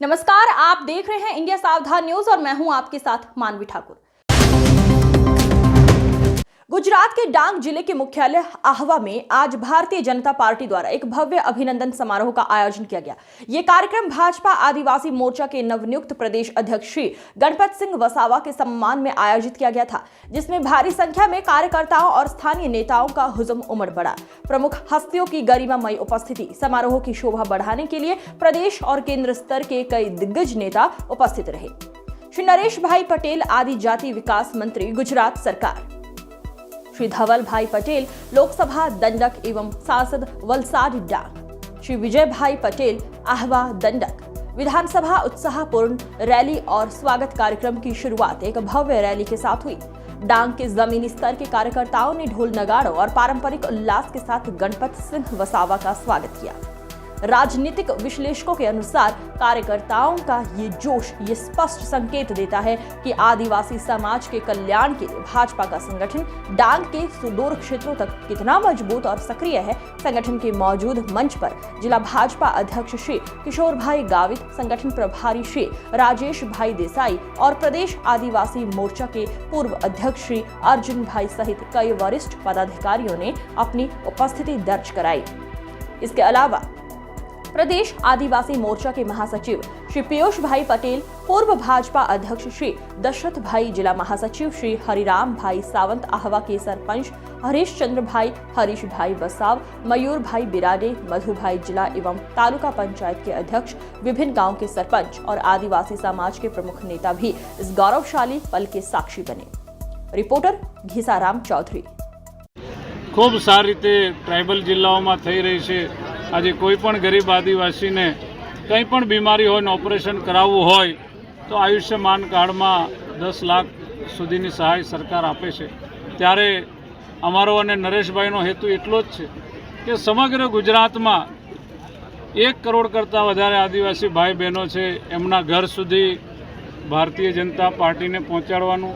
नमस्कार, आप देख रहे हैं इंडिया सावधान न्यूज और मैं हूं आपके साथ मानवी ठाकुर। गुजरात के डांग जिले के मुख्यालय आहवा में आज भारतीय जनता पार्टी द्वारा एक भव्य अभिनंदन समारोह का आयोजन किया गया। ये कार्यक्रम भाजपा आदिवासी मोर्चा के नवनियुक्त प्रदेश अध्यक्ष श्री गणपत सिंह वसावा के सम्मान में आयोजित किया गया था, जिसमें भारी संख्या में कार्यकर्ताओं और स्थानीय नेताओं का हुजूम उमड़ पड़ा। प्रमुख हस्तियों की गरिमामयी उपस्थिति, समारोह की शोभा बढ़ाने के लिए प्रदेश और केंद्र स्तर के कई दिग्गज नेता उपस्थित रहे। श्री नरेश भाई पटेल, आदि जाति विकास मंत्री गुजरात सरकार, श्री धवल भाई पटेल, लोकसभा दंडक एवं सांसद वलसाड डांग, श्री विजय भाई पटेल, आहवा दंडक, विधानसभा उत्साहपूर्ण रैली और स्वागत कार्यक्रम की शुरुआत एक भव्य रैली के साथ हुई। डांग के जमीनी स्तर के कार्यकर्ताओं ने ढोल नगाड़ों और पारंपरिक उल्लास के साथ गणपत सिंह वसावा का स्वागत किया। राजनीतिक विश्लेषकों के अनुसार कार्यकर्ताओं का ये जोश ये स्पष्ट संकेत देता है कि आदिवासी समाज के कल्याण के लिए भाजपा का संगठन डांग के सुदूर क्षेत्रों तक कितना मजबूत और सक्रिय है। संगठन के मौजूद मंच पर जिला भाजपा अध्यक्ष श्री किशोर भाई गावित, संगठन प्रभारी श्री राजेश भाई देसाई और प्रदेश आदिवासी मोर्चा के पूर्व अध्यक्ष श्री अर्जुन भाई सहित कई वरिष्ठ पदाधिकारियों ने अपनी उपस्थिति दर्ज कराई। इसके अलावा प्रदेश आदिवासी मोर्चा के महासचिव श्री पीयूष भाई पटेल, पूर्व भाजपा अध्यक्ष श्री दशरथ भाई, जिला महासचिव श्री हरिराम भाई सावंत, आहवा के सरपंच हरीश चंद्र भाई, हरीश भाई बसाव, मयूर भाई बिराडे, मधु भाई जिला एवं तालुका पंचायत के अध्यक्ष, विभिन्न गांव के सरपंच और आदिवासी समाज के प्रमुख नेता भी इस गौरवशाली पल के साक्षी बने। रिपोर्टर घीसाराम चौधरी। खूब सारी रीते ट्राइबल जिल्लाओं में थई रही है। आज कोईपण गरीब आदिवासी ने कंई पण बीमारी हो ऑपरेशन करावू हो तो आयुष्यमान कार्ड में 10 लाख सुधीनी सहाय सरकार आपे छे। त्यारे अमारो अने नरेशभाईनो हेतु एटलो ज छे कि समग्र गुजरात में 1 करोड़ करता वधारे आदिवासी भाई बहनों छे, एमना घर सुधी भारतीय जनता पार्टी ने पहोंचाडवानुं,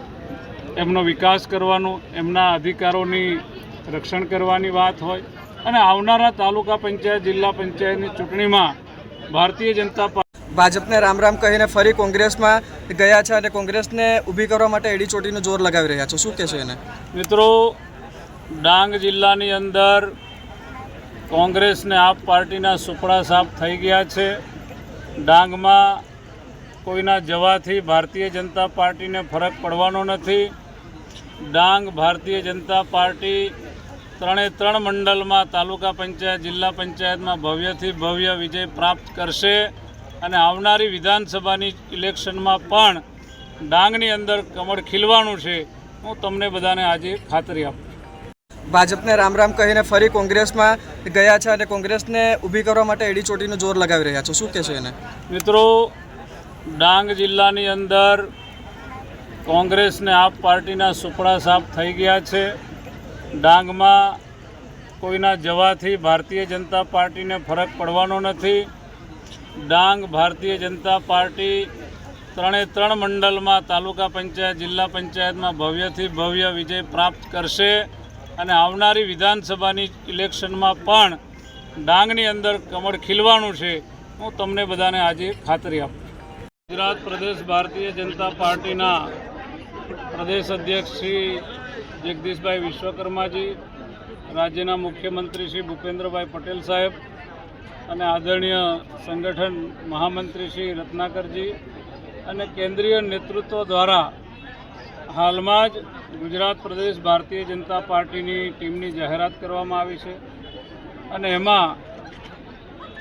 एमनो विकास करवानुं, एमना अधिकारोनी रक्षण करवानी बात होय અને આવનારા તાલુકા પંચાયત જિલ્લા પંચાયતની ચૂંટણીમાં ભારતીય જનતા પાર્ટી ભાજપને રામ રામ કહીને ફરી કોંગ્રેસમાં ગયા છે અને કોંગ્રેસને ઊભી કરવા માટે એડીચોટીનું જોર લગાવી રહ્યા છો, શું કહેશો એને? મિત્રો, ડાંગ જિલ્લાની અંદર કોંગ્રેસને આપ પાર્ટીના સુપડા સાફ થઈ ગયા છે। ડાંગમાં કોઈના જવાથી ભારતીય જનતા પાર્ટીને ફરક પડવાનો નથી। ડાંગ ભારતીય જનતા પાર્ટી 3 मंडल में तालुका पंचायत जिला पंचायत में भव्य थी भव्य विजय प्राप्त करशे अने आवनारी विधानसभानी इलेक्शन में पण डांगनी अंदर कमळ खिलवानुं छे। हूँ तमने बधाने आजे खातरी आपुं। भाजपने राम राम कहीने फरी कोंग्रेसमां गया छे अने कोंग्रेसने ऊभी करवा माटे एडीचोटीनुं जोर लगावी रह्या छो, शुं कहेशो एने? मित्रों, डांग जिल्लानी अंदर कोंग्रेसने आप पार्टीना सुपड़ा साफ थई गया छे। डांग में कोईना जवाथी भारतीय जनता पार्टी ने फरक पड़वानो नथी। डांग भारतीय जनता पार्टी 3 मंडल में तालुका पंचायत जिला पंचायत में भव्य थी भव्य विजय प्राप्त करशे अने आवनारी विधानसभानी इलेक्शन में पण डांगनी अंदर कमळ खिलवानुं छे। हूँ तमने बधाने आजे खातरी आपुं। गुजरात प्रदेश भारतीय जनता पार्टीना प्रदेश अध्यक्ष श्री जगदीशभाई विश्वकर्माजी, राज्यना मुख्यमंत्री श्री भूपेन्द्रभाई पटेल साहेब अने आदरणीय संगठन महामंत्री श्री रत्नाकरजी अने केंद्रीय नेतृत्व द्वारा हाल में ज गुजरात प्रदेश भारतीय जनता पार्टी टीमनी जाहेरात करवामां आवी छे अने एमां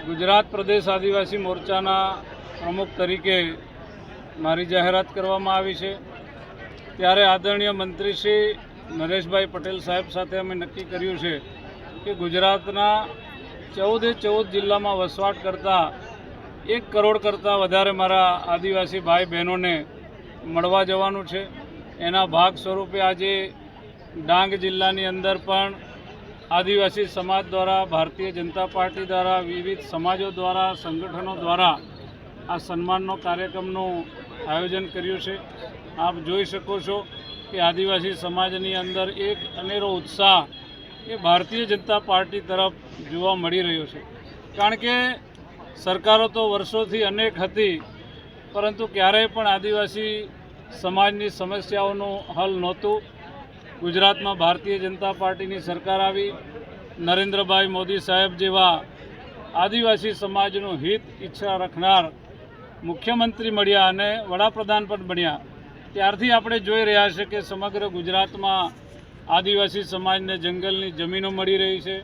गुजरात प्रदेश आदिवासी मोर्चाना प्रमुख तरीके मारी जाहेरात करवामां आवी छे। त्यारे आदरणीय मंत्री श्री नरेशभाई पटेल साहेब साथे अमे नक्की कर्युं छे कि गुजरातना 14 जिल्ला में वसवाट करता 1 करोड़ करता वधारे मारा आदिवासी भाई बहनों ने मळवा जवानुं छे। एना भाग स्वरूपे आजे डांग जिल्लानी अंदर पण आदिवासी समाज द्वारा भारतीय जनता पार्टी द्वारा विविध समाजों द्वारा संगठनों द्वारा आ सन्माननो कार्यक्रमનું आयोजन कर्युं छे। आप जोई शको छो कि आदिवासी समाजनी अंदर एक अनेरो उत्साह ये भारतीय जनता पार्टी तरफ जोवा मळी रह्यो छे। कारण के સરકારો તો વર્ષોથી અનેક હતી, પરંતુ ક્યારેય પણ આદિવાસી સમાજની સમસ્યાઓનું હલ નહોતું. ગુજરાતમાં ભારતીય જનતા પાર્ટીની સરકાર આવી. નરેન્દ્રભાઈ મોદી સાહેબ જેવા આદિવાસી સમાજનું હિત ઈચ્છા રાખનાર મુખ્યમંત્રી મળ્યા અને વડાપ્રધાન પણ બન્યા. ત્યારથી આપણે જોઈ રહ્યા છે કે સમગ્ર ગુજરાતમાં આદિવાસી સમાજને જંગલની જમીનો મળી રહી છે.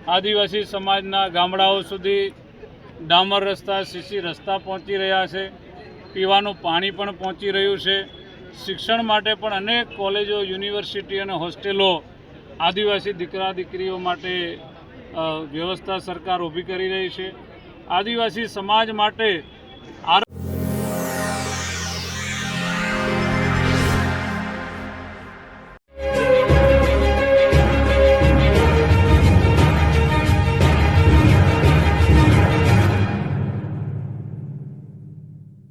આદિવાસી સમાજના ગામડાઓ સુધી ડામર રસ્તા, સીસી રસ્તા પહોંચી રહ્યા છે. પીવાનું પાણી પણ પહોંચી રહ્યું છે. શિક્ષણ માટે પણ અનેક કોલેજો, યુનિવર્સિટી અને હોસ્ટેલો આદિવાસી દીકરા દીકરીઓ માટે વ્યવસ્થા સરકાર ઊભી કરી રહી છે. આદિવાસી સમાજ માટે